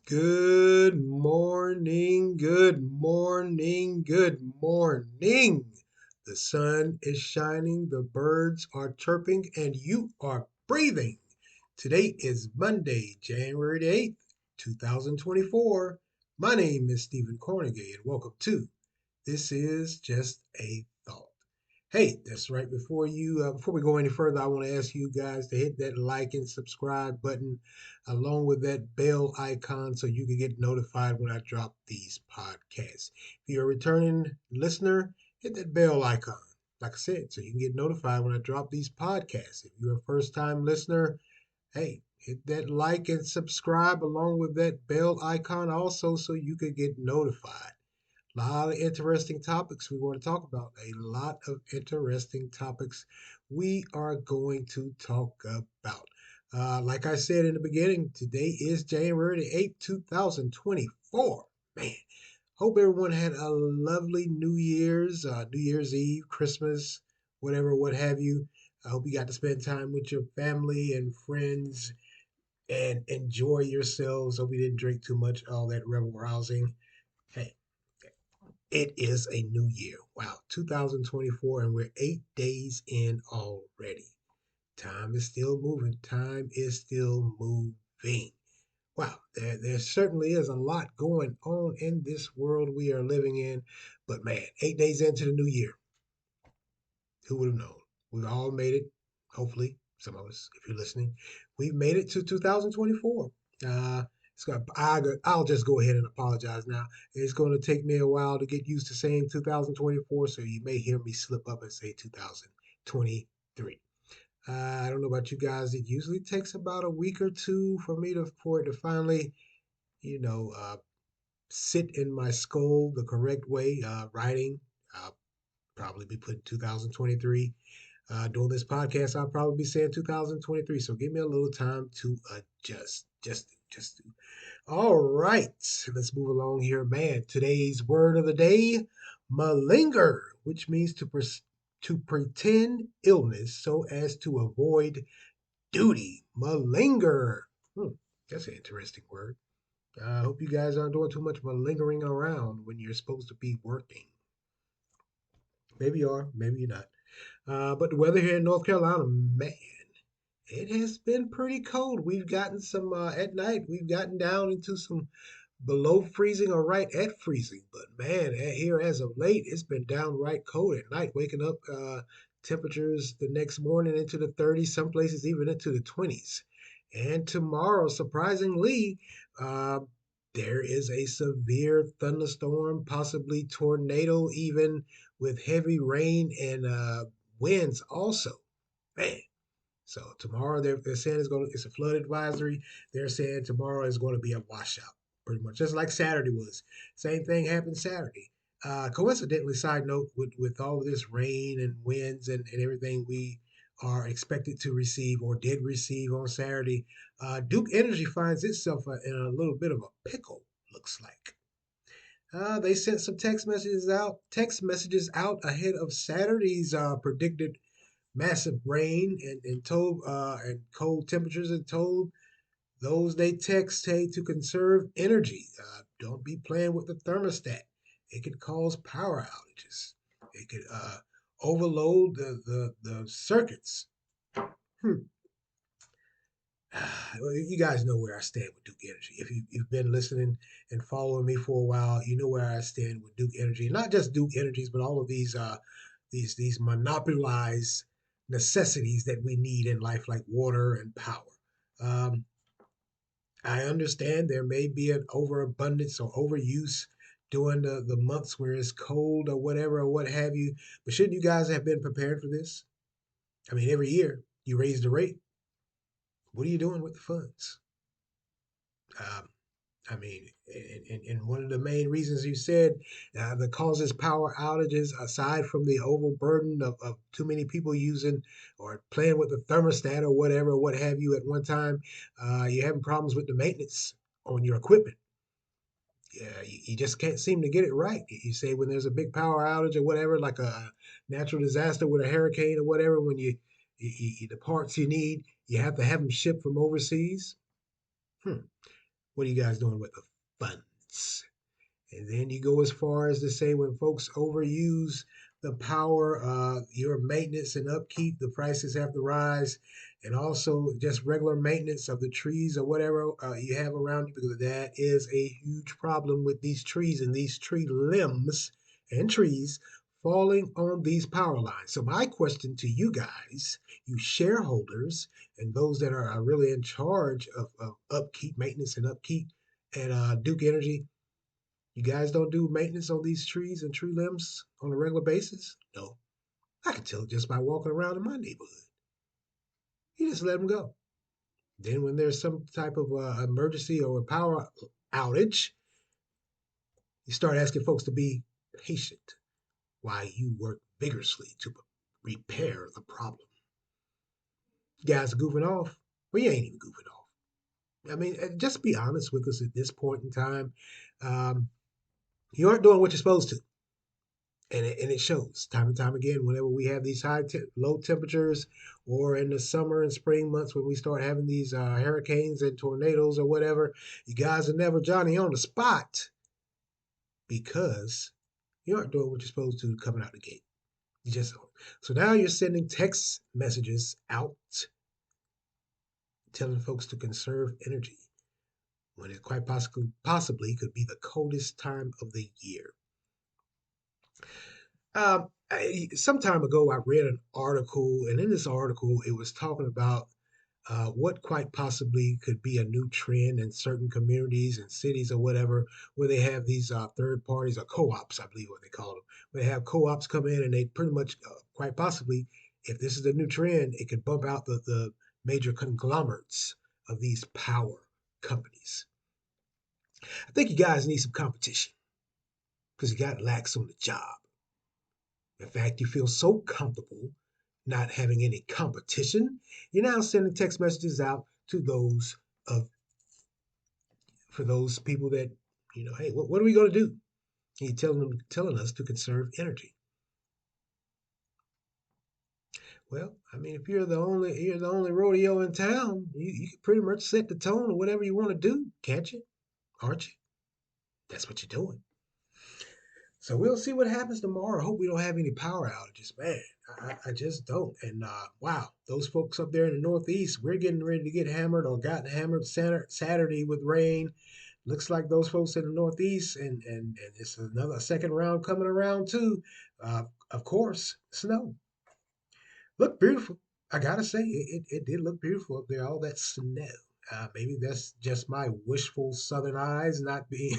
Good morning, good morning, good morning. The sun is shining, the birds are chirping, and you are breathing. Today is Monday, January the 8th, 2024. My name is Stephen Cornegay, and welcome to This Is Just a Thought. Hey, that's right. Before we go any further, I want to ask you guys to hit that like and subscribe button along with that bell icon so you can get notified when I drop these podcasts. If you're a returning listener, hit that bell icon, like I said, so you can get notified when I drop these podcasts. If you're a first time listener, hey, hit that like and subscribe along with that bell icon also so you can get notified. A lot of interesting topics we want to talk about. A lot of interesting topics we are going to talk about. Like I said in the beginning, today is January the 8th, 2024. Man, hope everyone had a lovely New Year's Eve, Christmas, whatever, what have you. I hope you got to spend time with your family and friends and enjoy yourselves. Hope you didn't drink too much, all that rebel rousing. Hey, it is a new year. Wow, 2024, and we're 8 days in already. Time is still moving. Time is still moving. Wow, there certainly is a lot going on in this world we are living in. But man, 8 days into the new year, who would have known? We've all made it, hopefully, some of us, if you're listening, we've made it to 2024. I'll just go ahead and apologize now. It's going to take me a while to get used to saying 2024, so you may hear me slip up and say 2023. I don't know about you guys. It usually takes about a week or two for it to finally, you know, uh, sit in my skull the correct way. Writing, I'll probably be putting 2023. Doing this podcast, I'll probably be saying 2023. So give me a little time to adjust. Just all right. Let's move along here, man. Today's word of the day: malinger, which means to pretend illness so as to avoid duty. Malinger. That's an interesting word. I hope you guys aren't doing too much malingering around when you're supposed to be working. Maybe you are, maybe you're not. But the weather here in North Carolina, man, it has been pretty cold. We've gotten some at night. We've gotten down into some below freezing or right at freezing. But man, here as of late, it's been downright cold at night. Waking up temperatures the next morning into the 30s, some places even into the 20s. And tomorrow, surprisingly, uh, there is a severe thunderstorm, possibly tornado, even with heavy rain and winds also. Man, so tomorrow they're saying it's a flood advisory. They're saying tomorrow is going to be a washout, pretty much just like Saturday was. Same thing happened Saturday. Coincidentally, side note, with all of this rain and winds and everything we are expected to receive or did receive on Saturday, Duke Energy finds itself in a little bit of a pickle. Looks like. They sent some text messages out ahead of Saturday's predicted massive rain and cold temperatures, and told those they text, hey, to conserve energy. Don't be playing with the thermostat. It could cause power outages. It could overload the circuits. Hmm. Well, you guys know where I stand with Duke Energy. If you've been listening and following me for a while, you know where I stand with Duke Energy. Not just Duke Energies, but all of these monopolized necessities that we need in life, like water and power. Um, I understand there may be an overabundance or overuse during the months where it's cold or whatever or what have you. But shouldn't you guys have been prepared for this? I mean, every year you raise the rate. What are you doing with the funds? Um, I mean, and one of the main reasons you said that causes power outages, aside from the overburden of too many people using or playing with the thermostat or whatever, what have you, at one time, you're having problems with the maintenance on your equipment. Yeah, you just can't seem to get it right. You say when there's a big power outage or whatever, like a natural disaster with a hurricane or whatever, when the parts you need, you have to have them shipped from overseas. Hmm. What are you guys doing with the funds? And then you go as far as to say when folks overuse the power, your maintenance and upkeep, the prices have to rise. And also just regular maintenance of the trees or whatever you have around you, because that is a huge problem with these trees and these tree limbs and trees falling on these power lines. So, my question to you guys, you shareholders, and those that are really in charge of upkeep, maintenance, and upkeep at Duke Energy, you guys don't do maintenance on these trees and tree limbs on a regular basis? No. I can tell just by walking around in my neighborhood. You just let them go. Then, when there's some type of emergency or a power outage, you start asking folks to be patient while you work vigorously to repair the problem. You guys are goofing off. Well, you ain't even goofing off. I mean, just be honest with us at this point in time. Um, you aren't doing what you're supposed to. And it shows time and time again whenever we have these low temperatures, or in the summer and spring months when we start having these hurricanes and tornadoes or whatever. You guys are never Johnny on the spot because you aren't doing what you're supposed to coming out the gate. You just don't. So now you're sending text messages out telling folks to conserve energy when it quite possibly could be the coldest time of the year. Some time ago, I read an article, and in this article, it was talking about what quite possibly could be a new trend in certain communities and cities or whatever, where they have these third parties or co-ops, I believe what they call them. Where they have co-ops come in and they pretty much, quite possibly, if this is a new trend, it could bump out the major conglomerates of these power companies. I think you guys need some competition because you got lax on the job. In fact, you feel so comfortable not having any competition, you're now sending text messages out to those of for those people that, hey, what are we going to do? And you're telling us to conserve energy. Well, I mean, if you're the only rodeo in town, you can pretty much set the tone of whatever you want to do, can't you? Aren't you? That's what you're doing. So we'll see what happens tomorrow. I hope we don't have any power outages, man. I just don't. And wow, those folks up there in the Northeast, we're getting ready to get hammered or gotten hammered Saturday with rain. Looks like those folks in the Northeast, and it's another second round coming around too. Of course, snow. Looked beautiful. I gotta say, it did look beautiful up there, all that snow. Maybe that's just my wishful southern eyes not being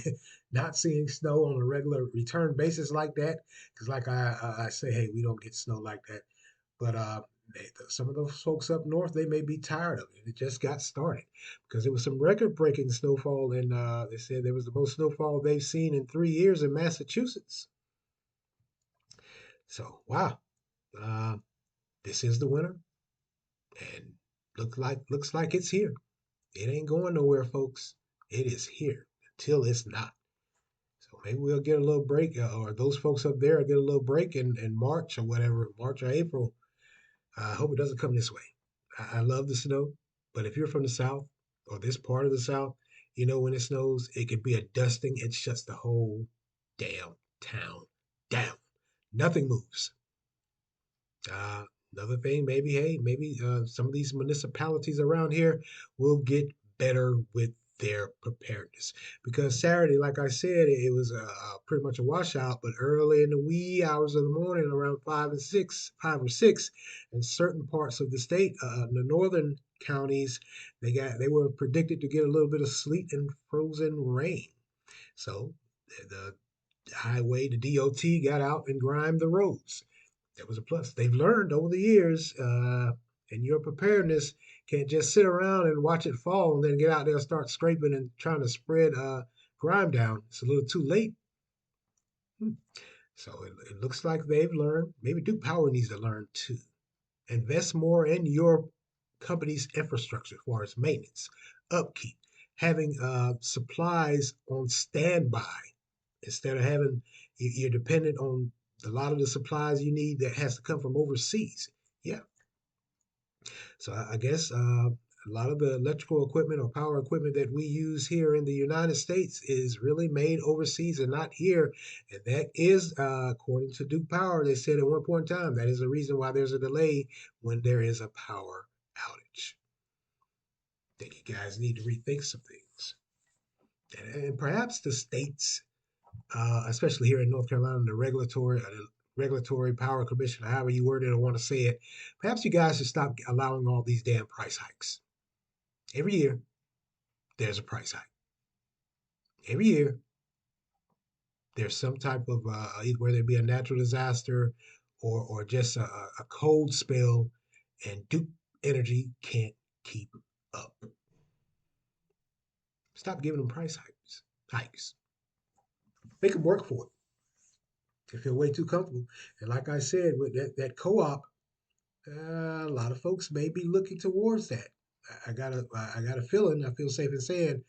not seeing snow on a regular return basis like that. Because like I say, hey, we don't get snow like that. But some of those folks up north, they may be tired of it. It just got started because it was some record-breaking snowfall, and they said there was the most snowfall they've seen in 3 years in Massachusetts. So wow, uh, this is the winter, and looks like it's here. It ain't going nowhere, folks. It is here until it's not. So maybe we'll get a little break, or those folks up there get a little break in March or whatever, March or April. I hope it doesn't come this way. I love the snow, but if you're from the South or this part of the South, when it snows, it could be a dusting. It shuts the whole damn town down. Nothing moves. Uh, Another thing, maybe, hey, maybe some of these municipalities around here will get better with their preparedness. Because Saturday, like I said, it was pretty much a washout, but early in the wee hours of the morning, around 5 or 6, in certain parts of the state, the northern counties, they were predicted to get a little bit of sleet and frozen rain. So the highway, the DOT got out and grimed the roads. That was a plus. They've learned over the years, and your preparedness can't just sit around and watch it fall and then get out there and start scraping and trying to spread grime down. It's a little too late. Hmm. So it looks like they've learned. Maybe Duke Power needs to learn too. Invest more in your company's infrastructure as far as maintenance, upkeep, having supplies on standby instead of having you're dependent on a lot of the supplies you need that has to come from overseas. Yeah. So I guess A lot of the electrical equipment or power equipment that we use here in the United States is really made overseas and not here. And that is, according to Duke Power, they said at one point in time, that is the reason why there's a delay when there is a power outage. I think you guys need to rethink some things. And perhaps the states, especially here in North Carolina, the regulatory power commission, however you word it or want to say it, perhaps you guys should stop allowing all these damn price hikes. Every year, there's a price hike. Every year, there's some type of whether it be a natural disaster or just a cold spell, and Duke Energy can't keep up. Stop giving them price hikes. Hikes. Make them work for it. They feel way too comfortable. And like I said, with that co-op, a lot of folks may be looking towards that. I got a feeling. I feel safe in saying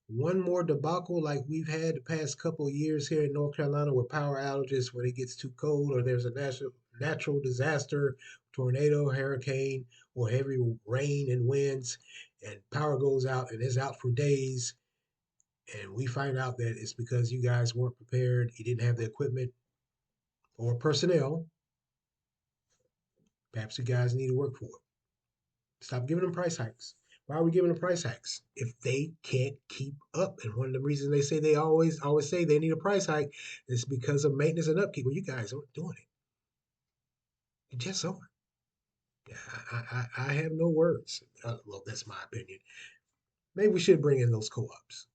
one more debacle like we've had the past couple of years here in North Carolina with power outages when it gets too cold or there's a natural disaster, tornado, hurricane, or heavy rain and winds, and power goes out and is out for days. And we find out that it's because you guys weren't prepared, you didn't have the equipment or personnel. Perhaps you guys need to work for it. Stop giving them price hikes. Why are we giving them price hikes if they can't keep up? And one of the reasons they say they always say they need a price hike is because of maintenance and upkeep. Well, you guys aren't doing it. You just aren't. Yeah, I have no words. Well, that's my opinion. Maybe we should bring in those co-ops.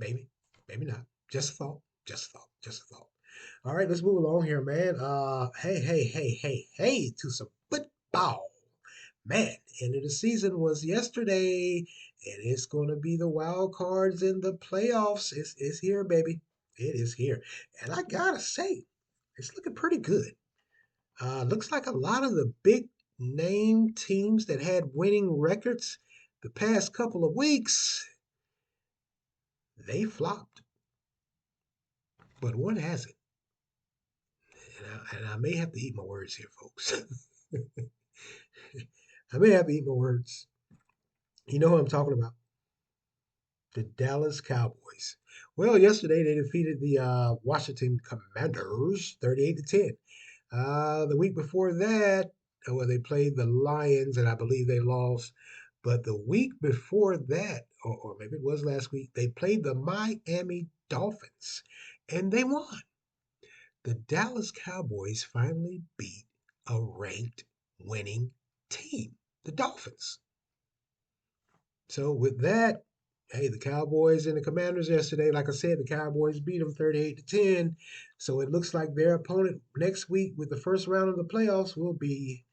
Maybe, maybe not. Just a thought. Just a thought. Just a thought. All right, let's move along here, man. Hey, to some football. Man, end of the season was yesterday, and it's going to be the wild cards in the playoffs. It's here, baby. It is here. And I got to say, it's looking pretty good. Looks like a lot of the big name teams that had winning records the past couple of weeks, they flopped, but one hasn't. And I may have to eat my words here, folks. I may have to eat my words. You know who I'm talking about. The Dallas Cowboys. Well, yesterday they defeated the Washington Commanders 38 to 10. The week before that, well, they played the Lions, and I believe they lost. But the week before that, or maybe it was last week, they played the Miami Dolphins, and they won. The Dallas Cowboys finally beat a ranked winning team, the Dolphins. So with that, hey, the Cowboys and the Commanders yesterday, like I said, the Cowboys beat them 38 to 10. So it looks like their opponent next week with the first round of the playoffs will be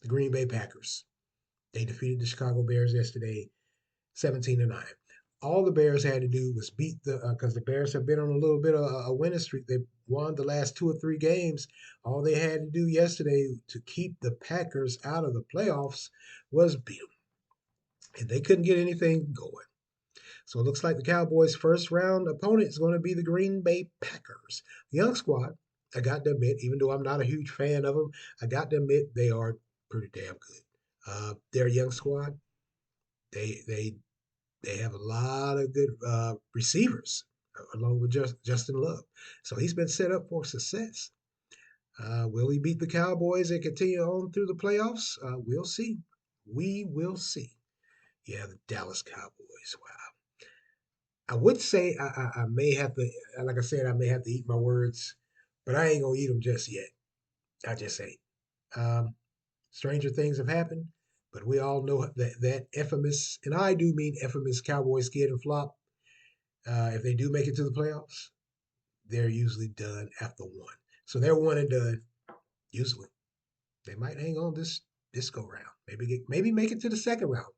the Green Bay Packers. They defeated the Chicago Bears yesterday 17 to 9. All the Bears had to do was beat because the Bears have been on a little bit of a winning streak. They won the last 2 or 3 games. All they had to do yesterday to keep the Packers out of the playoffs was beat them. And they couldn't get anything going. So it looks like the Cowboys' first round opponent is going to be the Green Bay Packers. Young squad, I got to admit, even though I'm not a huge fan of them, I got to admit they are pretty damn good. Their young squad, they they have a lot of good receivers along with Justin Love. So he's been set up for success. Will he beat the Cowboys and continue on through the playoffs? We'll see. We will see. Yeah, the Dallas Cowboys. Wow. I would say I may have to, like I said, I may have to eat my words, but I ain't gonna eat them just yet. I just ain't. Um, Stranger things have happened, but we all know that infamous, and I do mean infamous, Cowboys skid and flop. If they do make it to the playoffs, they're usually done after one. So they're one and done. Usually, they might hang on this go round. Maybe make it to the second round.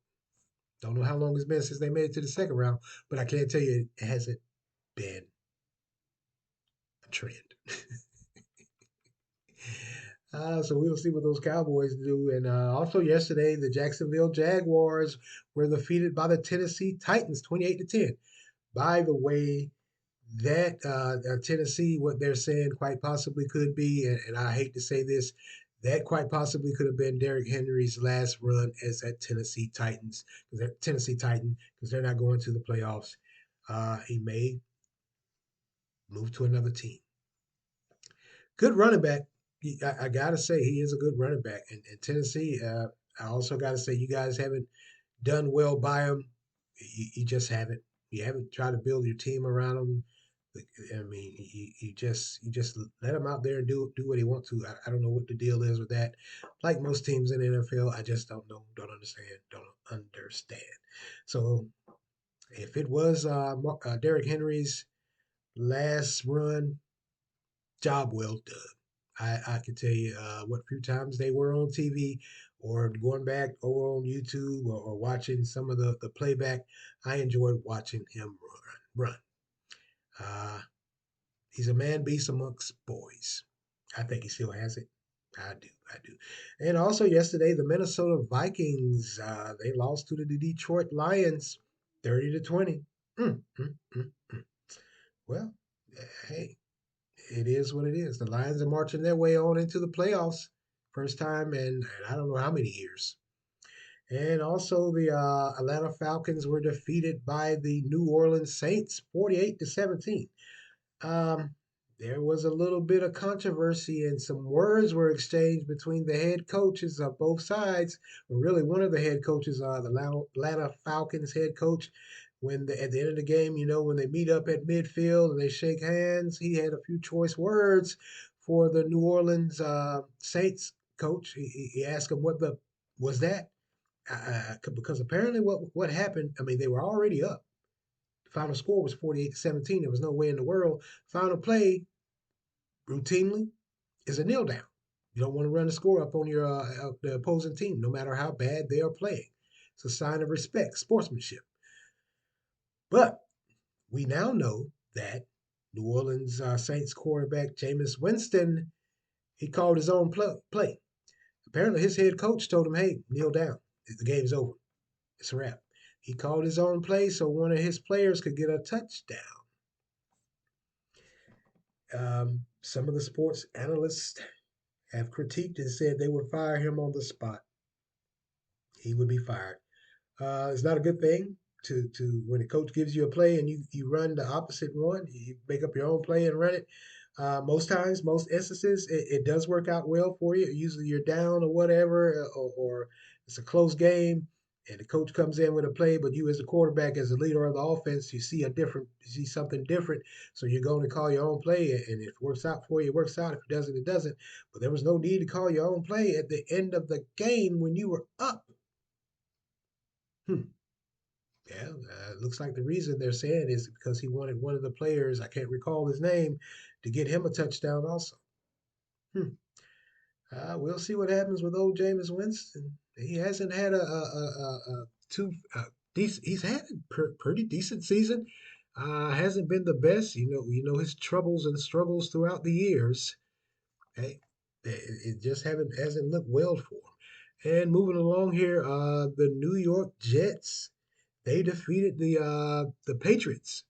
Don't know how long it's been since they made it to the second round, but I can't tell you it hasn't been a trend. So we'll see what those Cowboys do. And also yesterday, the Jacksonville Jaguars were defeated by the Tennessee Titans, 28 to 10. By the way, that Tennessee, what they're saying quite possibly could be, and I hate to say this, That quite possibly could have been Derrick Henry's last run as that Tennessee Titans, because they're Tennessee Titan, because they're not going to the playoffs. He may move to another team. Good running back. I gotta say he is a good running back. And Tennessee, I also gotta say you guys haven't done well by him. You just haven't. You haven't tried to build your team around him. I mean, you just let him out there and do what he wants to. I don't know what the deal is with that. Like most teams in the NFL, I just don't know, don't understand, don't understand. So if it was Derrick Henry's last run, job well done. I can tell you what few times they were on TV or going back over on YouTube or watching some of the playback. I enjoyed watching him run. Uh, he's a man beast amongst boys. I think he still has it. I do. I do. And also yesterday, the Minnesota Vikings, they lost to the Detroit Lions 30-20. Mm, mm, mm, mm. Well, hey, it is what it is. The Lions are marching their way on into the playoffs. First time in I don't know how many years. And also the Atlanta Falcons were defeated by the New Orleans Saints 48-17. Um, there was a little bit of controversy and some words were exchanged between the head coaches of both sides. Or really, one of the head coaches, the Atlanta Falcons head coach, at the end of the game, when they meet up at midfield and they shake hands, he had a few choice words for the New Orleans Saints coach. He asked him what the was that because apparently what happened. I mean, they were already up. The final score was 48-17. There was no way in the world. Final play, routinely, is a kneel down. You don't want to run the score up on the opposing team, no matter how bad they are playing. It's a sign of respect, sportsmanship. But we now know that New Orleans Saints quarterback Jameis Winston, he called his own play. Apparently, his head coach told him, "Hey, kneel down. The game's over. It's a wrap." He called his own play so one of his players could get a touchdown. Some of the sports analysts have critiqued and said they would fire him on the spot. He would be fired. It's not a good thing to when a coach gives you a play and you run the opposite one. You make up your own play and run it. Most times, most instances, it does work out well for you. Usually, you're down or whatever, or it's a close game, and the coach comes in with a play, but you as the quarterback, as the leader of the offense, you see something different. So you're going to call your own play, and if it works out for you, it works out. If it doesn't, it doesn't. But there was no need to call your own play at the end of the game when you were up. Hmm. Yeah, it looks like the reason they're saying is because he wanted one of the players, I can't recall his name, to get him a touchdown also. Hmm. We'll see what happens with old Jameis Winston. He hasn't had a too decent. He's had a pretty decent season. Hasn't been the best. You know his troubles and struggles throughout the years. Hey, it just haven't hasn't looked well for him. And moving along here, the New York Jets, they defeated the Patriots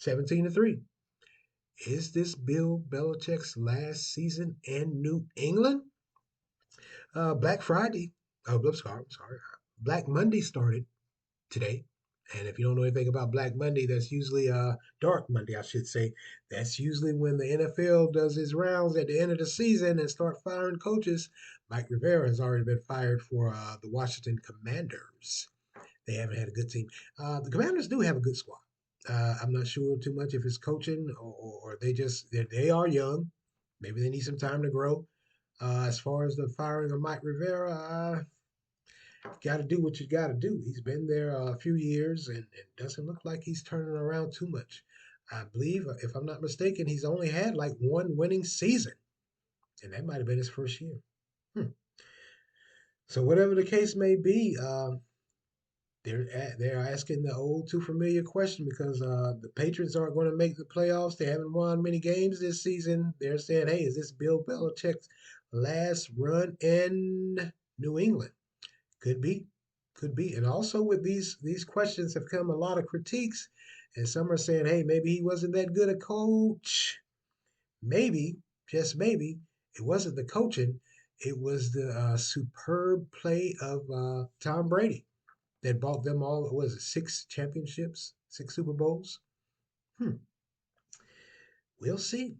17-3. Is this Bill Belichick's last season in New England? Black Friday. Oh, I'm sorry. Black Monday started today. And if you don't know anything about Black Monday, that's usually Dark Monday, I should say. That's usually when the NFL does its rounds at the end of the season and start firing coaches. Mike Rivera has already been fired for the Washington Commanders. They haven't had a good team. The Commanders do have a good squad. I'm not sure too much if it's coaching or they are young. Maybe they need some time to grow. As far as the firing of Mike Rivera, got to do what you got to do. He's been there a few years and it doesn't look like he's turning around too much. I believe, if I'm not mistaken, he's only had like one winning season, and that might have been his first year. Hmm. So whatever the case may be, they're asking the old too familiar question because the Patriots aren't going to make the playoffs. They haven't won many games this season. They're saying, "Hey, is this Bill Belichick's last run in New England?" Could be, could be. And also with these questions have come a lot of critiques, and some are saying, "Hey, maybe he wasn't that good a coach. Maybe, just maybe, it wasn't the coaching. It was the superb play of Tom Brady that bought them all. What was it, 6 championships, 6 Super Bowls? Hmm. We'll see.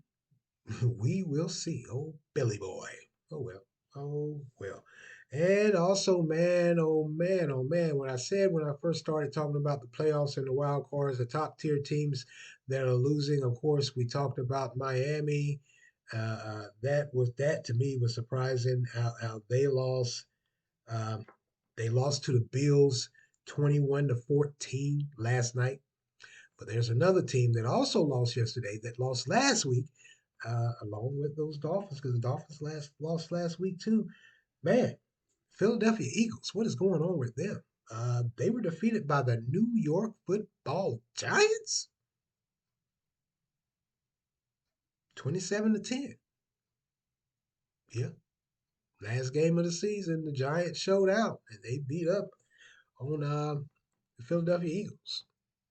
We will see. Oh, Billy boy. Oh well. Oh well. And also, man, oh man, oh man, when I said when I first started talking about the playoffs and the wild cards, the top tier teams that are losing, of course, we talked about Miami. That to me was surprising how they lost. Um, they lost to the Bills 21-14 last night. But there's another team that also lost yesterday that lost last week, along with those Dolphins, because the Dolphins lost last week too. Man, Philadelphia Eagles, what is going on with them? They were defeated by the New York Football Giants, 27-10. Yeah, last game of the season, the Giants showed out and they beat up on the Philadelphia Eagles.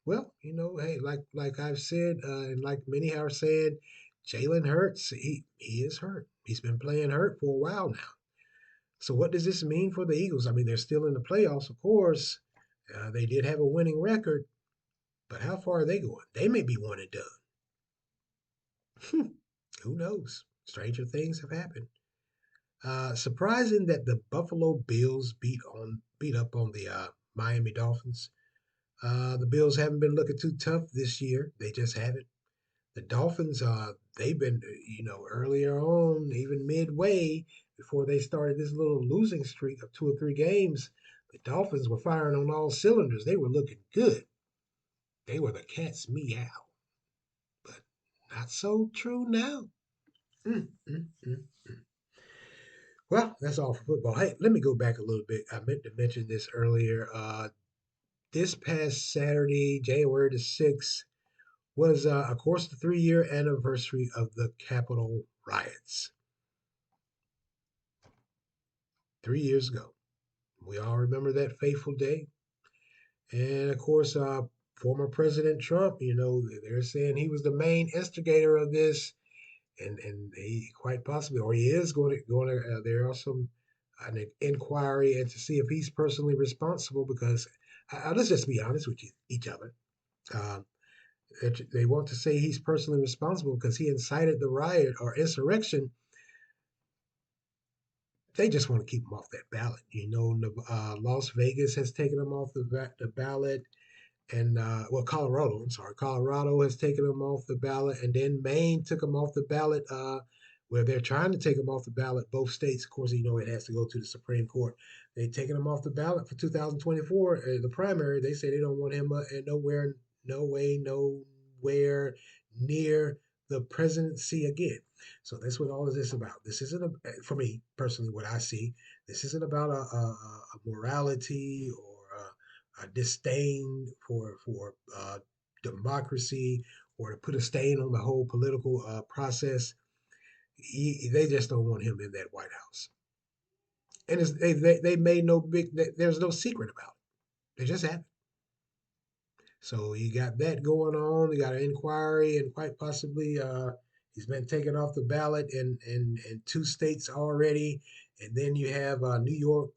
Well, hey, like I've said, and like many have said, Jalen Hurts, he is hurt. He's been playing hurt for a while now. So what does this mean for the Eagles? I mean, they're still in the playoffs, of course. They did have a winning record, but how far are they going? They may be one and done. Who knows? Stranger things have happened. Surprising that the Buffalo Bills beat up on the Miami Dolphins. The Bills haven't been looking too tough this year. They just haven't. The Dolphins, they've been, earlier on, even midway before they started this little losing streak of 2 or 3 games, the Dolphins were firing on all cylinders. They were looking good. They were the cat's meow, but not so true now. Mm, mm, mm. Well, that's all for football. Hey, let me go back a little bit. I meant to mention this earlier. This past Saturday, January the 6th, was, of course, the 3-year anniversary of the Capitol riots. 3 years ago. We all remember that fateful day. And of course, former President Trump, they're saying he was the main instigator of this, and he quite possibly, or he is going to. There are some an inquiry and to see if he's personally responsible because let's just be honest with each other. Um, they want to say he's personally responsible because he incited the riot or insurrection. They just want to keep him off that ballot. Las Vegas has taken him off the ballot, and well, Colorado. I'm sorry, Colorado has taken him off the ballot, and then Maine took him off the ballot. Where they're trying to take him off the ballot, both states. Of course, it has to go to the Supreme Court. They've taken him off the ballot for 2024, the primary. They say they don't want him nowhere, no way, nowhere near the presidency again. So that's what all of this about. This isn't for me personally. What I see, this isn't about a morality or a disdain for democracy or to put a stain on the whole political process. They just don't want him in that White House, and they made no big. There's no secret about it. They just haven't. So you got that going on. You got an inquiry, and quite possibly he's been taken off the ballot in 2 states already. And then you have New York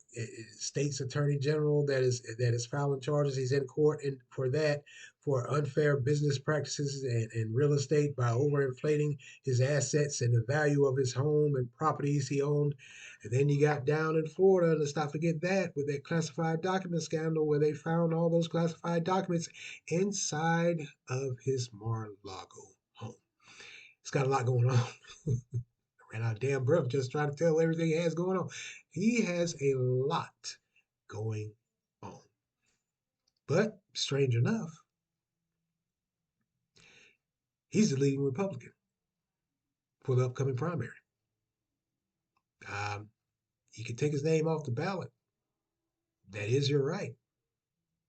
State's Attorney General that is filing charges. He's in court for that for unfair business practices and real estate by overinflating his assets and the value of his home and properties he owned. And then you got down in Florida, let's not forget that, with that classified document scandal where they found all those classified documents inside of his Mar-a-Lago home. It's got a lot going on. I ran out of damn breath just trying to tell everything he has going on. He has a lot going on. But strange enough, he's the leading Republican for the upcoming primary. Um, you can take his name off the ballot. That is your right.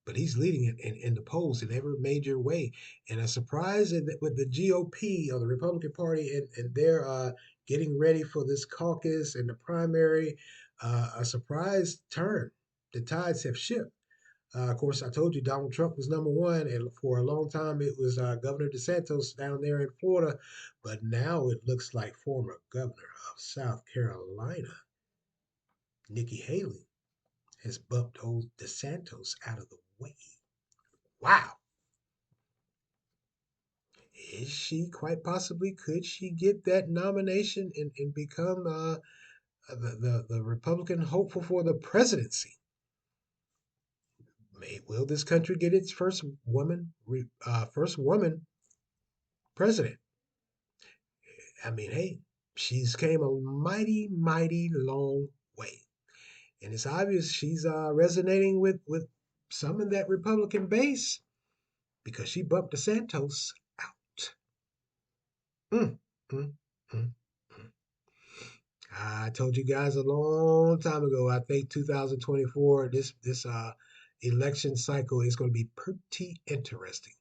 But he's leading it in the polls in every major way. And a surprise that with the GOP or the Republican Party and they're getting ready for this caucus and the primary, a surprise turn. The tides have shifted. Of course, I told you Donald Trump was number one, and for a long time it was Governor DeSantis down there in Florida. But now it looks like former governor of South Carolina Nikki Haley has bumped old DeSantis out of the way. Wow. Is she quite possibly, could she get that nomination and become the Republican hopeful for the presidency? Will this country get its first woman president? I mean, hey, she's came a mighty, mighty long way, and it's obvious she's resonating with some in that Republican base because she bumped DeSantis out. Mm, mm, mm. I told you guys a long time ago. I think 2024, this election cycle is going to be pretty interesting.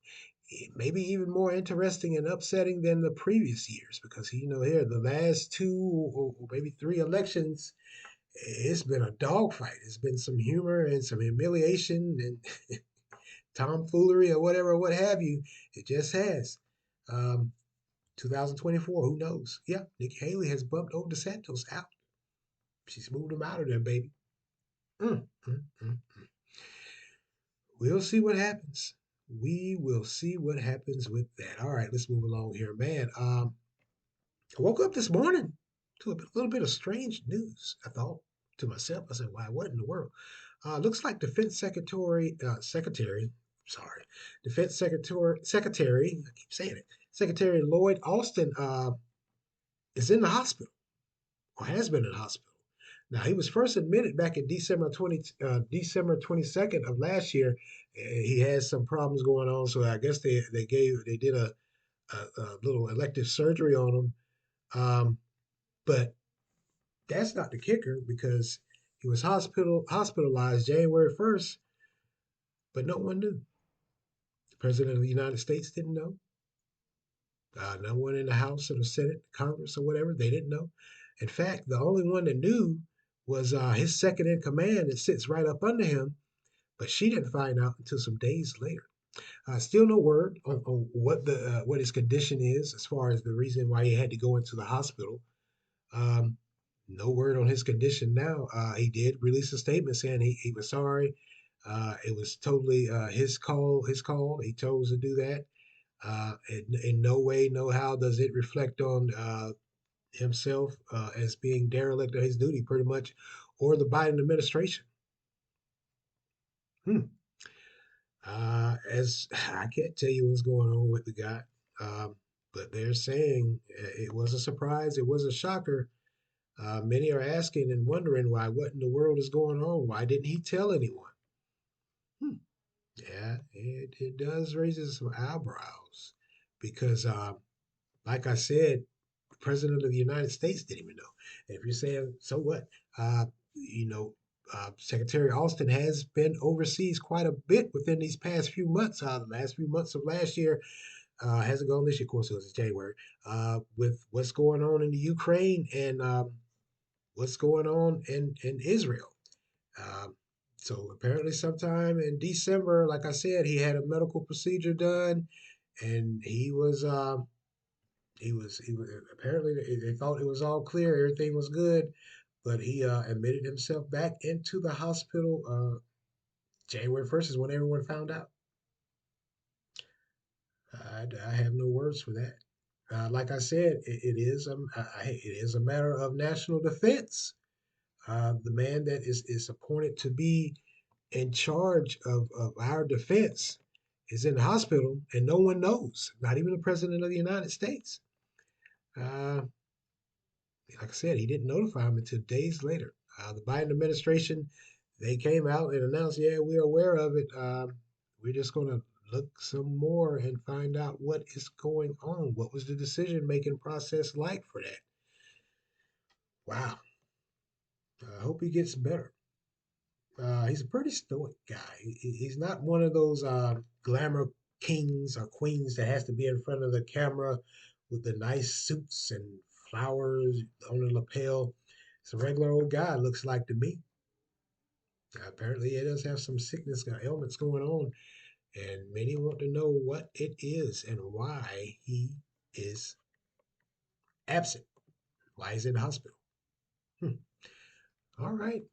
Maybe even more interesting and upsetting than the previous years because here the last two or maybe three elections, it's been a dogfight. It's been some humor and some humiliation and tomfoolery or whatever, what have you. It just has. Um, 2024, who knows? Yeah, Nikki Haley has bumped over DeSantis out. She's moved him out of there, baby. Mm, mm, mm. We'll see what happens. We will see what happens with that. All right, let's move along here, man. I woke up this morning to a little bit of strange news. I thought to myself, I said, "Why? What in the world?" Looks like Defense Secretary. I keep saying it. Secretary Lloyd Austin is in the hospital or has been in the hospital. Now, he was first admitted back in December 22nd of last year. He has some problems going on, so I guess they did a little elective surgery on him. But that's not the kicker because he was hospitalized January 1st, but no one knew. The President of the United States didn't know. No one in the House or the Senate, Congress, or whatever, they didn't know. In fact, the only one that knew was his second in command that sits right up under him, but she didn't find out until some days later. Still no word on what his condition is as far as the reason why he had to go into the hospital. Um, no word on his condition now. He did release a statement saying he was sorry. It was totally his call. His call. He chose to do that. In no way, no how does it reflect on himself as being derelict of his duty, pretty much, or the Biden administration. Hmm. As I can't tell you what's going on with the guy, um, but they're saying it was a surprise. It was a shocker. Many are asking and wondering why. What in the world is going on? Why didn't he tell anyone? Hmm. Yeah, it does raises some eyebrows because, like I said, the president of the United States didn't even know. And if you're saying, so what? Uh, you know, Secretary Austin has been overseas quite a bit within these past few months. The last few months of last year hasn't gone this year, of course, it was January. With what's going on in the Ukraine and what's going on in Israel. Um, so apparently, sometime in December, like I said, he had a medical procedure done, and he was apparently they thought it was all clear, everything was good, but he admitted himself back into the hospital. January 1st is when everyone found out. I have no words for that. Like I said, it is a matter of national defense. The man that is appointed to be in charge of our defense is in the hospital and no one knows, not even the president of the United States. Uh, like I said, he didn't notify him until days later. The Biden administration, they came out and announced, yeah, we're aware of it. We're just going to look some more and find out what is going on. What was the decision making process like for that? Wow. I hope he gets better. He's a pretty stoic guy. He's not one of those glamour kings or queens that has to be in front of the camera with the nice suits and flowers on the lapel. It's a regular old guy, looks like to me. Apparently, he does have some sickness or ailments going on, and many want to know what it is and why he is absent, why he's in the hospital. Hmm. All right.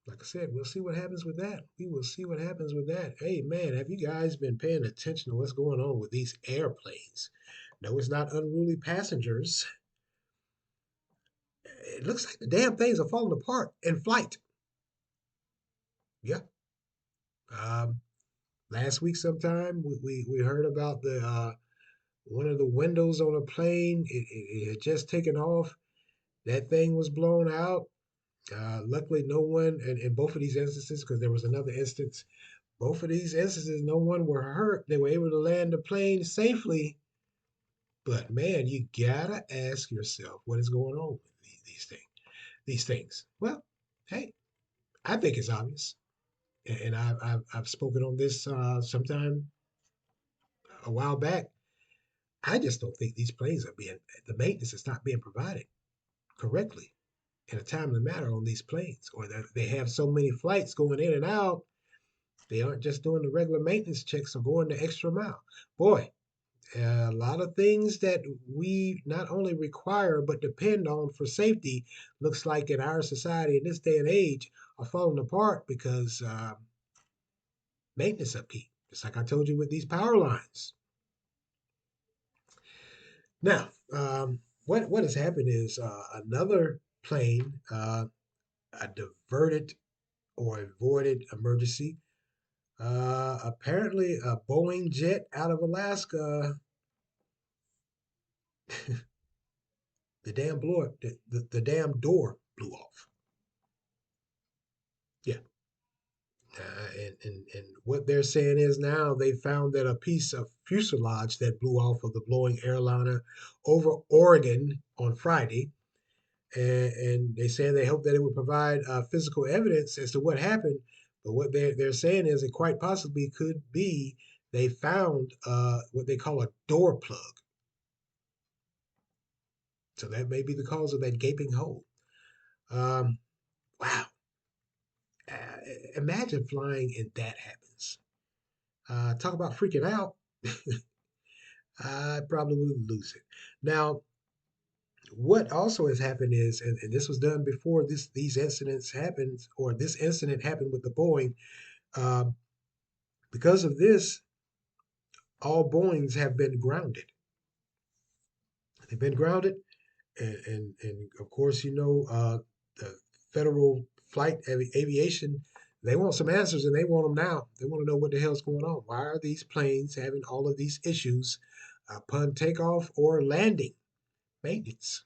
Like I said, we'll see what happens with that. We will see what happens with that. Hey, man, have you guys been paying attention to what's going on with these airplanes? No, it's not unruly passengers. It looks like the damn things are falling apart in flight. Yeah. Um, Last week, sometime, we heard about the one of the windows on a plane. It had just taken off. That thing was blown out. Luckily, no one, and in both of these instances, because there was another instance, both of these instances, no one were hurt. They were able to land the plane safely. But man, you gotta ask yourself what is going on with these things. These things. Well, hey, I think it's obvious, and I've spoken on this sometime a while back. I just don't think these planes are being the maintenance is not being provided correctly in a timely manner on these planes, or that they have so many flights going in and out. They aren't just doing the regular maintenance checks or going the extra mile. Boy, a lot of things that we not only require but depend on for safety looks like in our society in this day and age are falling apart because maintenance upkeep. Just like I told you with these power lines. Now, what has happened is another plane, a diverted or avoided emergency. Apparently, a Boeing jet out of Alaska, the damn blow, the damn door blew off. Yeah. And what they're saying is now they found that a piece of fuselage that blew off of the Boeing airliner over Oregon on Friday, and they say they hope that it would provide physical evidence as to what happened. But what they're saying is it quite possibly could be they found what they call a door plug. So that may be the cause of that gaping hole. Um, wow. Uh, Imagine flying and that happens. Talk about freaking out. I probably would lose it. Now, what also has happened is, and this was done before these incidents happened, or this incident happened with the Boeing. Um, because of this, all Boeings have been grounded. They've been grounded, and of course, the federal flight aviation. They want some answers, and they want them now. They want to know what the hell's going on. Why are these planes having all of these issues upon takeoff or landing? Maintenance.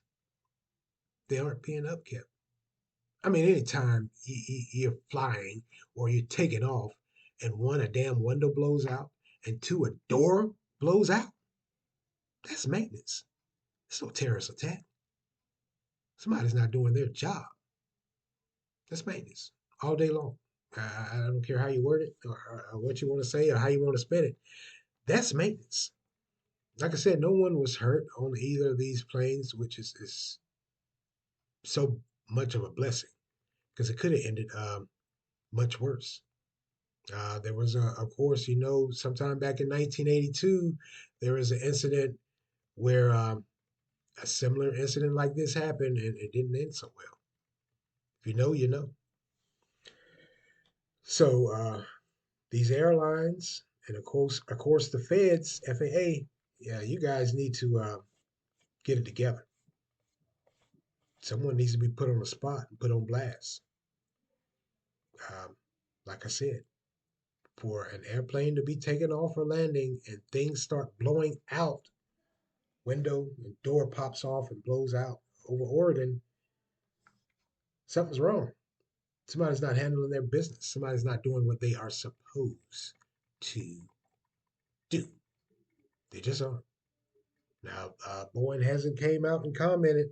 They aren't being upkept. I mean, anytime you're flying or you're taking off and one, a damn window blows out, and two, a door blows out, that's maintenance. It's no terrorist attack. Somebody's not doing their job. That's maintenance all day long. I don't care how you word it or what you want to say or how you want to spin it. That's maintenance. Like I said, no one was hurt on either of these planes, which is so much of a blessing because it could have ended much worse. There was, of course, sometime back in 1982, there was an incident where a similar incident like this happened and it didn't end so well. If you know, you know. So these airlines and of course, the feds, FAA, yeah, you guys need to get it together. Someone needs to be put on the spot and put on blast. Um, like I said, for an airplane to be taken off or landing and things start blowing out, window and door pops off and blows out over Oregon, something's wrong. Somebody's not handling their business. Somebody's not doing what they are supposed to do. They just aren't. Now, Boeing hasn't came out and commented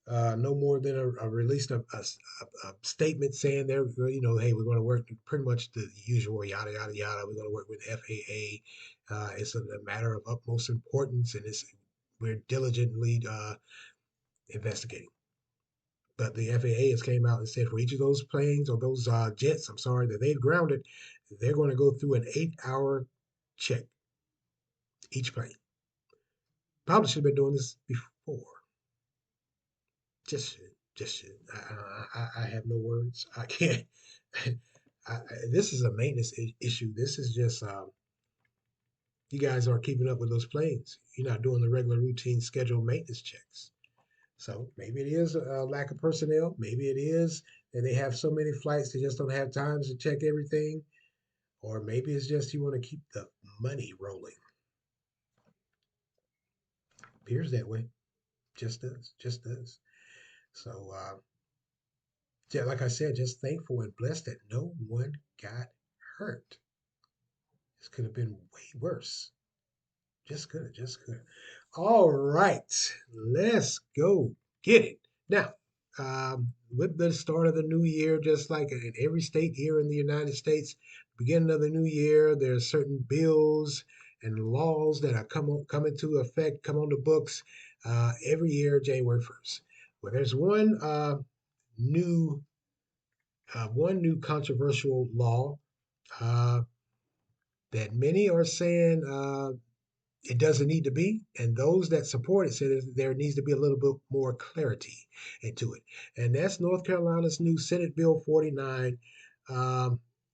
no more than released a statement saying they're, hey, we're going to work pretty much the usual yada yada yada. We're going to work with FAA. It's a matter of utmost importance, and we're diligently investigating. But the FAA has came out and said for each of those planes or those jets, I'm sorry, that they've grounded, they're going to go through an 8-hour check each plane. Probably should have been doing this before. Just Just I have no words. I can't. This is a maintenance issue. This is just you guys aren't keeping up with those planes. You're not doing the regular routine scheduled maintenance checks. So maybe it is a lack of personnel. Maybe it is that they have so many flights they just don't have time to check everything. Or maybe it's just you want to keep the money rolling. Appears that way. Just does. Just does. So, yeah, like I said, just thankful and blessed that no one got hurt. This could have been way worse. Just could have. Just could have. All right. Let's go get it. Now, with the start of the new year, just like in every state here in the United States, beginning of the new year, there's certain bills and laws that are come into effect, come on the books every year, January 1st. Well, there's new one new controversial law uh, that many are saying it doesn't need to be, and those that support it say that there needs to be a little bit more clarity into it. And that's North Carolina's new Senate Bill 49.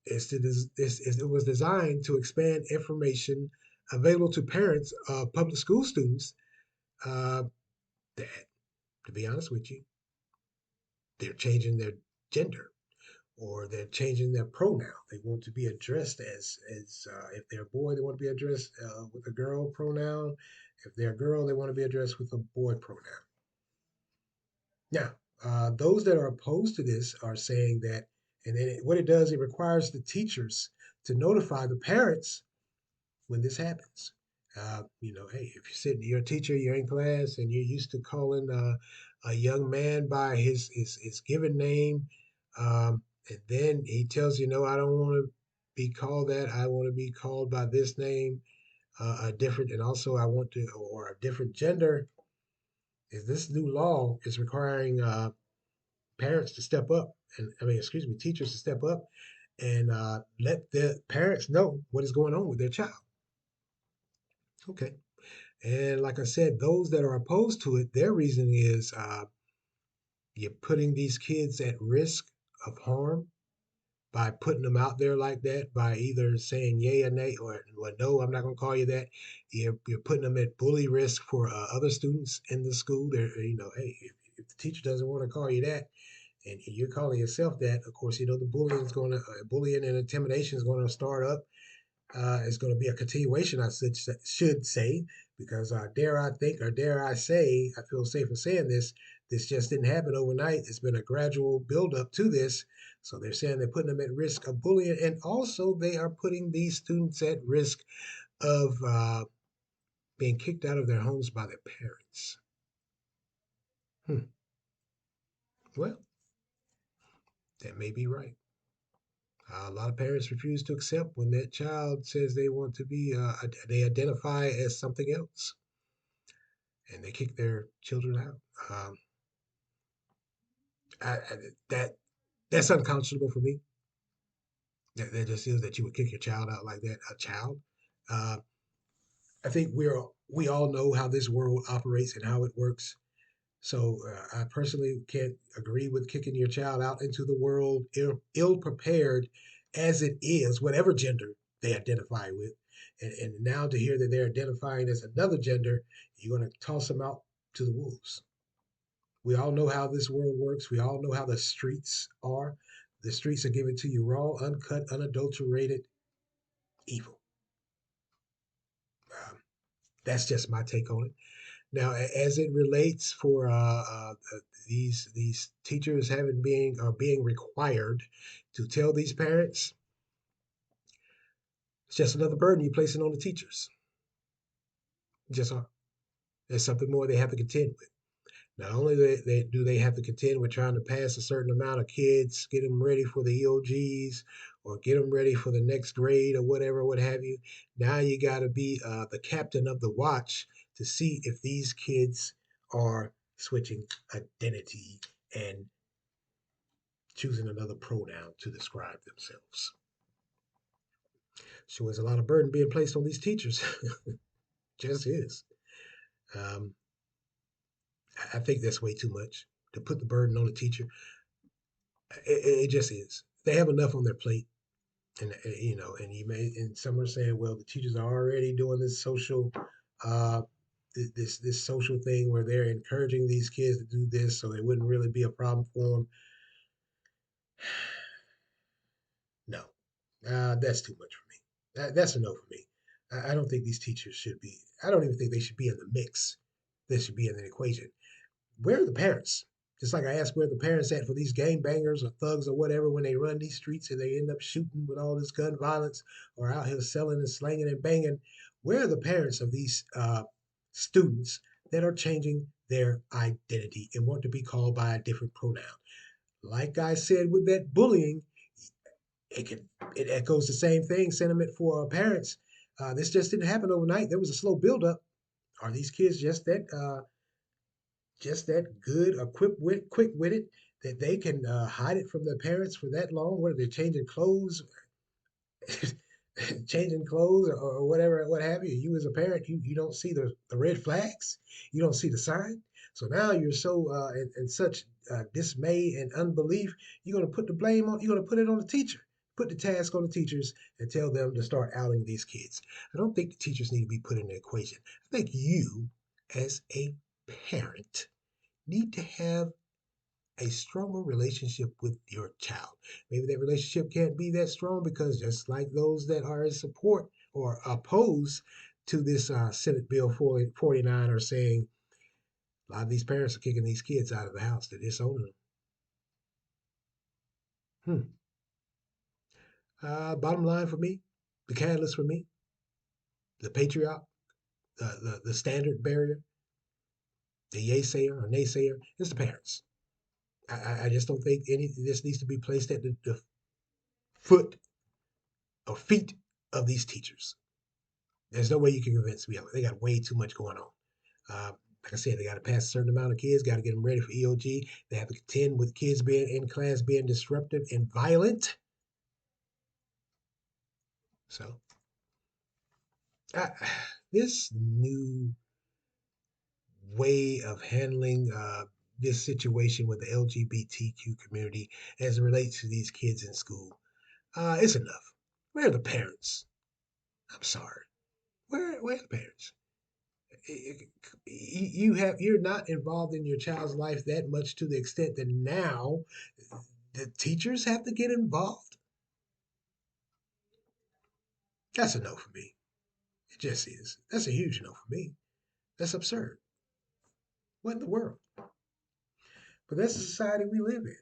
It was designed to expand information available to parents of public school students uh, that, to be honest with you, they're changing their gender or they're changing their pronoun. They want to be addressed as if they're a boy, they want to be addressed with a girl pronoun. If they're a girl, they want to be addressed with a boy pronoun. Now, those that are opposed to this are saying that, and then what it does, it requires the teachers to notify the parents when this happens. Hey, if you're a teacher, you're in class, and you're used to calling a young man by his given name, and then he tells you, no, I don't want to be called that. I want to be called by this name, a different, and also I want to, or a different gender. Is this new law is requiring parents to step up, and excuse me, teachers to step up and let the parents know what is going on with their child. Okay. And like I said, those that are opposed to it, their reasoning is you're putting these kids at risk of harm by putting them out there like that, by either saying yay or nay, or well, no, I'm not going to call you that. You're putting them at bully risk for other students in the school. They're, hey, if the teacher doesn't want to call you that, and you're calling yourself that, of course, the bullying and intimidation is going to start up. It's going to be a continuation, I should say, because dare I think, or dare I say, I feel safe in saying this. This just didn't happen overnight. It's been a gradual buildup to this. So they're saying they're putting them at risk of bullying, and also they are putting these students at risk of being kicked out of their homes by their parents. Hmm. Well, that may be right. A lot of parents refuse to accept when that child says they want to be, they identify as something else, and they kick their children out. Um, I, that that's unconscionable for me. That just is that you would kick your child out like that. A child. Uh, I think we all know how this world operates and how it works. So I personally can't agree with kicking your child out into the world ill prepared as it is, whatever gender they identify with. And now to hear that they're identifying as another gender, you're going to toss them out to the wolves. We all know how this world works. We all know how the streets are. The streets are given to you raw, uncut, unadulterated evil. Um, that's just my take on it. Now, as it relates for these teachers having being required to tell these parents, it's just another burden you're placing on the teachers. Just there's something more they have to contend with. Not only do they have to contend with trying to pass a certain amount of kids, get them ready for the EOGs, or get them ready for the next grade or whatever, what have you. Now you got to be the captain of the watch to see if these kids are switching identity and choosing another pronoun to describe themselves. So there's a lot of burden being placed on these teachers. Just is. Um, I think that's way too much, to put the burden on the teacher. It just is. They have enough on their plate, and and you may, and some are saying, well, the teachers are already doing this social, uh, this social thing where they're encouraging these kids to do this, so it wouldn't really be a problem for them. No, that's too much for me. That's a no for me. I don't think these teachers should be. I don't even think they should be in the mix. They should be in the equation. Where are the parents? Just like I asked where the parents at for these gang bangers or thugs or whatever when they run these streets and they end up shooting with all this gun violence or out here selling and slanging and banging. Where are the parents of these students that are changing their identity and want to be called by a different pronoun? Like I said with that bullying, it can it echoes the same thing sentiment for parents. This just didn't happen overnight. There was a slow buildup. Are these kids just that good or quick witted that they can hide it from their parents for that long? What are they changing clothes, changing clothes or whatever, what have you? You as a parent, you don't see the red flags, you don't see the sign. So now you're so in such dismay and unbelief. You're going to put the blame on. You're going to put it on the teacher. Put the task on the teachers and tell them to start outing these kids. I don't think the teachers need to be put in the equation. I think you, as a parent, need to have a stronger relationship with your child. Maybe that relationship can't be that strong because just like those that are in support or opposed to this Senate Bill 49 are saying, a lot of these parents are kicking these kids out of the house. They're disowning them. Bottom line for me, the catalyst for me, the patriot, the standard barrier, the yaysayer or naysayer is the parents. I just don't think any of this needs to be placed at the foot or feet of these teachers. There's no way you can convince me of it. They got way too much going on. Like I said, they got to pass a certain amount of kids, got to get them ready for EOG. They have to contend with kids being in class, being disruptive and violent. So, I, this new way of handling this situation with the LGBTQ community as it relates to these kids in school, it's enough. Where are the parents? I'm sorry. Where are the parents? You're not involved in your child's life that much to the extent that now the teachers have to get involved. That's a no for me. It just is. That's a huge no for me. That's absurd. What in the world? But that's the society we live in.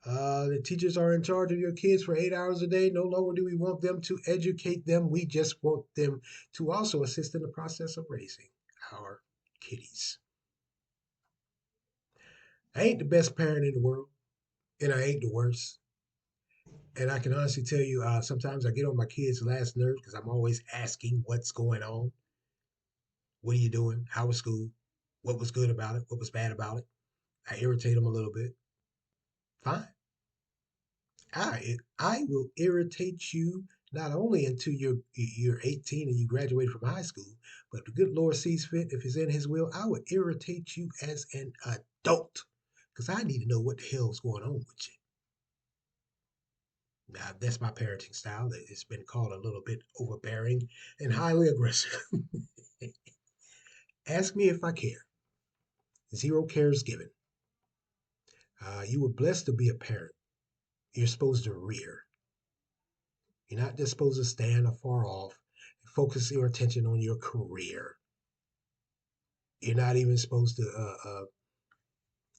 The teachers are in charge of your kids for 8 hours a day. No longer do we want them to educate them. We just want them to also assist in the process of raising our kiddies. I ain't the best parent in the world, and I ain't the worst. And I can honestly tell you, sometimes I get on my kids' last nerve because I'm always asking what's going on. What are you doing? How was school? What was good about it? What was bad about it? I irritate them a little bit. Fine. I will irritate you not only until you're 18 and you graduate from high school, but if the good Lord sees fit, if it's in His will, I would irritate you as an adult because I need to know what the hell's going on with you. Now, that's my parenting style. It's been called a little bit overbearing and highly aggressive. Ask me if I care. Zero cares given. You were blessed to be a parent. You're supposed to rear. You're not just supposed to stand afar off and focus your attention on your career. You're not even supposed to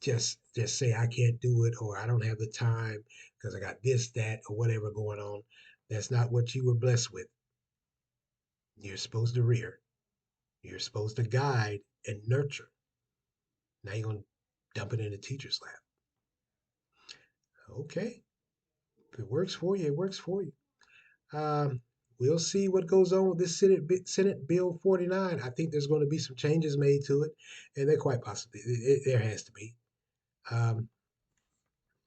just say I can't do it or I don't have the time because I got this, that, or whatever going on. That's not what you were blessed with. You're supposed to rear. You're supposed to guide and nurture. Now you're going to dump it in the teacher's lap. Okay. If it works for you, it works for you. Um, we'll see what goes on with this Senate Bill 49. I think there's going to be some changes made to it, and there quite possibly there has to be. Um,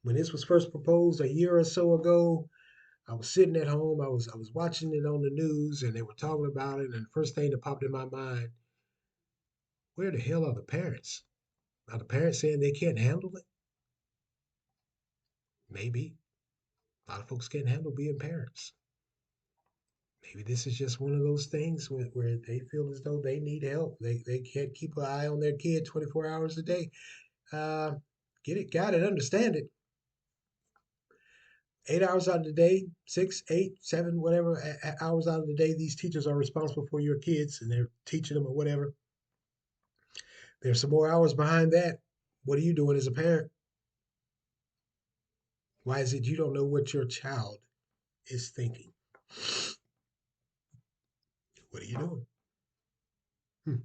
when this was first proposed a year or so ago, I was sitting at home. I was watching it on the news, and they were talking about it. And the first thing that popped in my mind: where the hell are the parents? Are the parents saying they can't handle it? Maybe. A lot of folks can't handle being parents. Maybe this is just one of those things where they feel as though they need help. They can't keep an eye on their kid 24 hours a day. Uh, get it, got it, understand it. 8 hours out of the day, six, eight, seven, whatever hours out of the day, these teachers are responsible for your kids and they're teaching them or whatever. There's some more hours behind that. What are you doing as a parent? Why is it you don't know what your child is thinking? What are you doing? Hmm.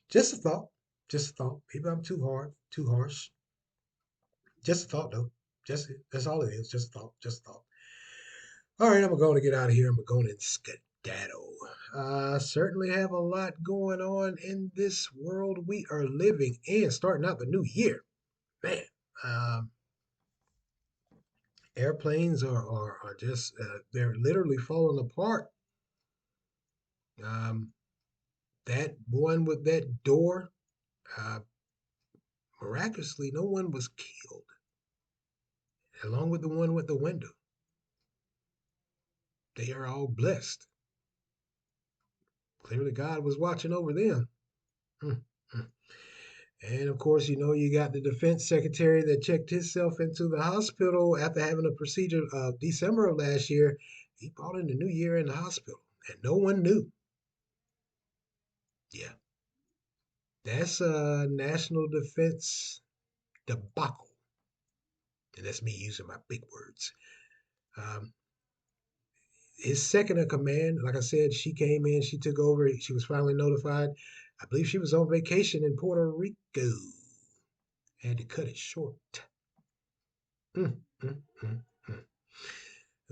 Just a thought. Just a thought. Maybe I'm too hard, too harsh. Just a thought, though. Just that's all it is. Just a thought. Just a thought. All right, I'm going to get out of here. I'm going to skedaddle. Certainly have a lot going on in this world we are living in, starting out the new year. Man, um, airplanes are just, they're literally falling apart. Um, that one with that door, uh, miraculously, no one was killed, along with the one with the window. They are all blessed. Clearly, God was watching over them. Mm, mm. And of course, you got the defense secretary that checked himself into the hospital after having a procedure December of last year. He brought in the new year in the hospital, and no one knew. Yeah, that's a national defense debacle. And that's me using my big words. Um, his second in command, like I said, she came in, she took over, she was finally notified. I believe she was on vacation in Puerto Rico. Had to cut it short. Mm, mm, mm, mm.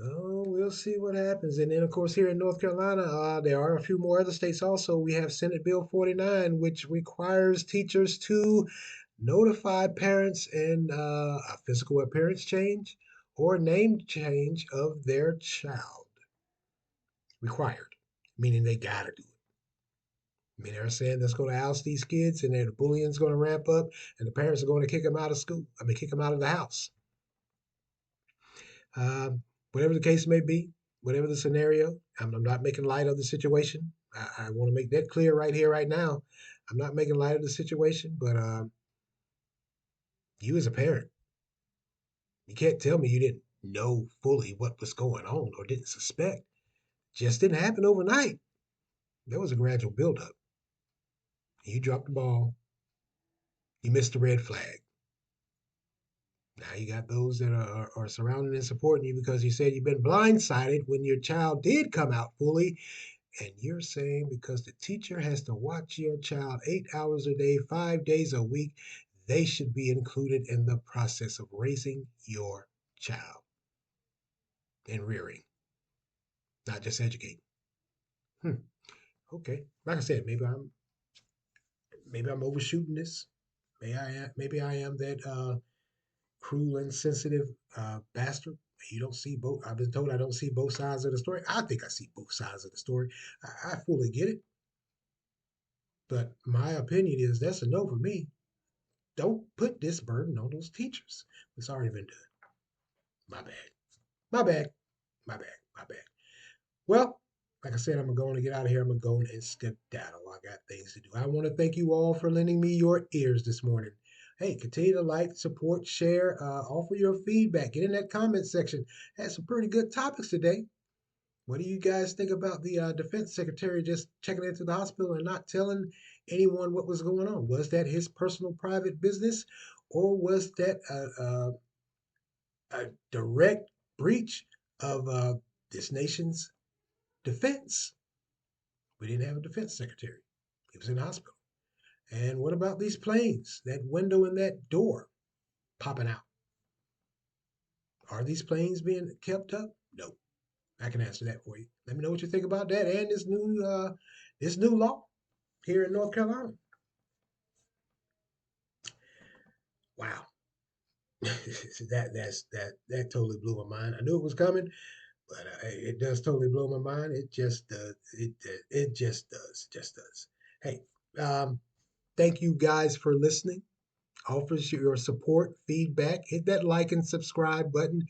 Oh, we'll see what happens. And then, of course, here in North Carolina, there are a few more other states also. We have Senate Bill 49, which requires teachers to notify parents in a physical appearance change or name change of their child. Required, meaning they got to do it. I mean, they're saying that's going to oust these kids and then the bullying's going to ramp up and the parents are going to kick them out of school. I mean, kick them out of the house. Whatever the case may be, whatever the scenario, I'm not making light of the situation. I want to make that clear right here, right now. I'm not making light of the situation, but you as a parent, you can't tell me you didn't know fully what was going on or didn't suspect. Just didn't happen overnight. There was a gradual buildup. You dropped the ball. You missed the red flag. Now you got those that are surrounding and supporting you because you said you've been blindsided when your child did come out fully. And you're saying because the teacher has to watch your child 8 hours a day, 5 days a week, they should be included in the process of raising your child and rearing, not just educating. Hmm. Okay. Like I said, maybe I'm overshooting this. Maybe I am that cruel and sensitive bastard. You don't see both. I've been told I don't see both sides of the story. I think I see both sides of the story. I fully get it, but my opinion is that's a no for me. Don't put this burden on those teachers. It's already been done. My bad. My bad. My bad. My bad. Well, like I said, I'm going to get out of here. I'm going to go and skedaddle. I got things to do. I want to thank you all for lending me your ears this morning. Hey, continue to like, support, share, offer your feedback. Get in that comment section. Had some pretty good topics today. What do you guys think about the defense secretary just checking into the hospital and not telling anyone what was going on? Was that his personal private business, or was that a direct breach of this nation's defense? We didn't have a defense secretary. He was in the hospital. And what about these planes? That window and that door popping out. Are these planes being kept up? No. I can answer that for you. Let me know what you think about that and this new law here in North Carolina. Wow, that totally blew my mind. I knew it was coming, but it does totally blow my mind. It just does. It just does. Just does. Hey, um, thank you guys for listening. offers your support, feedback. Hit that like and subscribe button,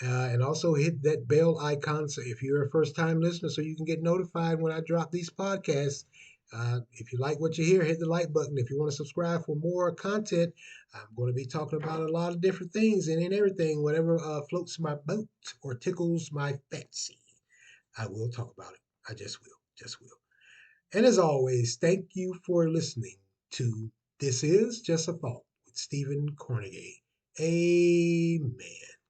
and also hit that bell icon. So if you're a first time listener, so you can get notified when I drop these podcasts. If you like what you hear, hit the like button. If you want to subscribe for more content, I'm going to be talking about a lot of different things and everything, whatever floats my boat or tickles my fancy. I will talk about it. I just will. And as always, thank you for listening to This Is Just a Thought with Stephen Cornegay. Amen.